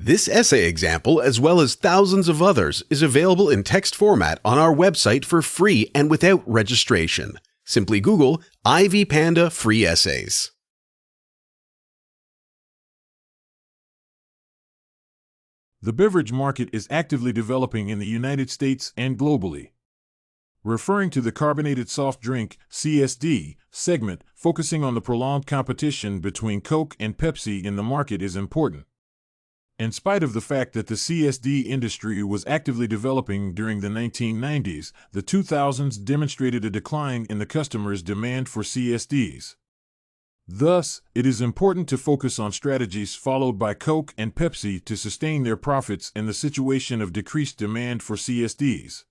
This essay example, as well as thousands of others, is available in text format on our website for free and without registration. Simply Google Ivy Panda Free Essays. The beverage market is actively developing in the United States and globally. Referring to the carbonated soft drink (CSD) segment, focusing on the prolonged competition between Coke and Pepsi in the market is important. In spite of the fact that the CSD industry was actively developing during the 1990s, the 2000s demonstrated a decline in the customers' demand for CSDs. Thus, it is important to focus on strategies followed by Coke and Pepsi to sustain their profits in the situation of decreased demand for CSDs.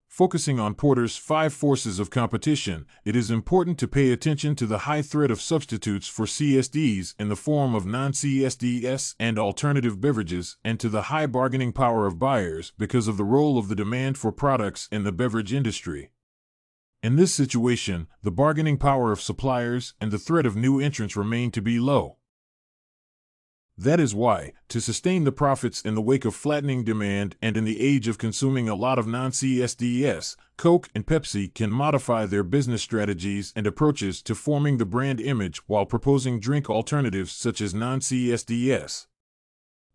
Focusing on Porter's 5 forces of competition, it is important to pay attention to the high threat of substitutes for CSDs in the form of non-CSDs and alternative beverages, and to the high bargaining power of buyers because of the role of the demand for products in the beverage industry. In this situation, the bargaining power of suppliers and the threat of new entrants remain to be low. That is why, to sustain the profits in the wake of flattening demand and in the age of consuming a lot of non-CSDs, Coke and Pepsi can modify their business strategies and approaches to forming the brand image while proposing drink alternatives such as non-CSDs.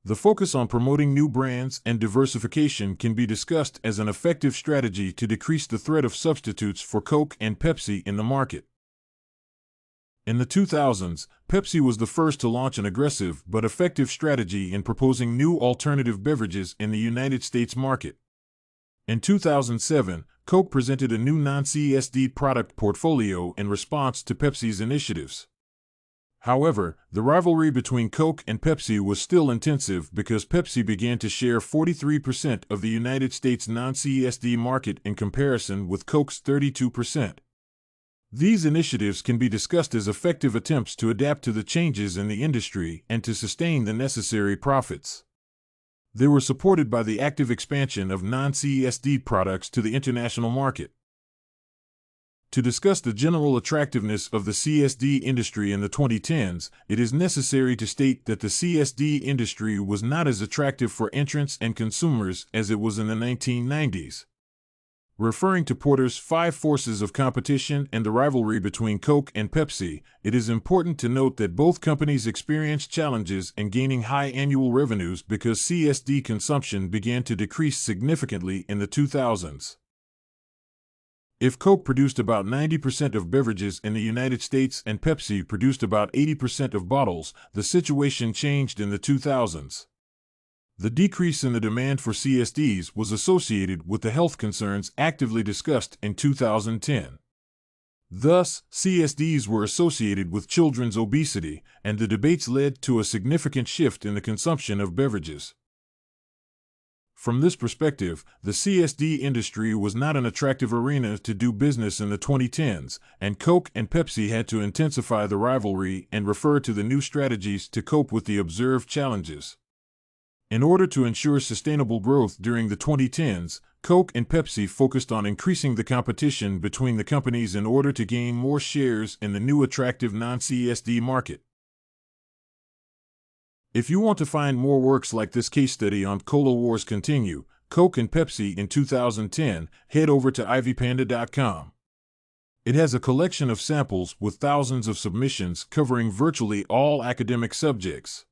The focus on promoting new brands and diversification can be discussed as an effective strategy to decrease the threat of substitutes for Coke and Pepsi in the market. In the 2000s, Pepsi was the first to launch an aggressive but effective strategy in proposing new alternative beverages in the United States market. In 2007, Coke presented a new non-CSD product portfolio in response to Pepsi's initiatives. However, the rivalry between Coke and Pepsi was still intensive because Pepsi began to share 43% of the United States non-CSD market in comparison with Coke's 32%. These initiatives can be discussed as effective attempts to adapt to the changes in the industry and to sustain the necessary profits. They were supported by the active expansion of non-CSD products to the international market. To discuss the general attractiveness of the CSD industry in the 2010s, it is necessary to state that the CSD industry was not as attractive for entrants and consumers as it was in the 1990s. Referring to Porter's 5 forces of competition and the rivalry between Coke and Pepsi, it is important to note that both companies experienced challenges in gaining high annual revenues because CSD consumption began to decrease significantly in the 2000s. If Coke produced about 90% of beverages in the United States and Pepsi produced about 80% of bottles, the situation changed in the 2000s. The decrease in the demand for CSDs was associated with the health concerns actively discussed in 2010. Thus, CSDs were associated with children's obesity, and the debates led to a significant shift in the consumption of beverages. From this perspective, the CSD industry was not an attractive arena to do business in the 2010s, and Coke and Pepsi had to intensify the rivalry and refer to the new strategies to cope with the observed challenges. In order to ensure sustainable growth during the 2010s, Coke and Pepsi focused on increasing the competition between the companies in order to gain more shares in the new attractive non-CSD market. If you want to find more works like this case study on Cola Wars Continue, Coke and Pepsi in 2010, head over to ivypanda.com. It has a collection of samples with thousands of submissions covering virtually all academic subjects.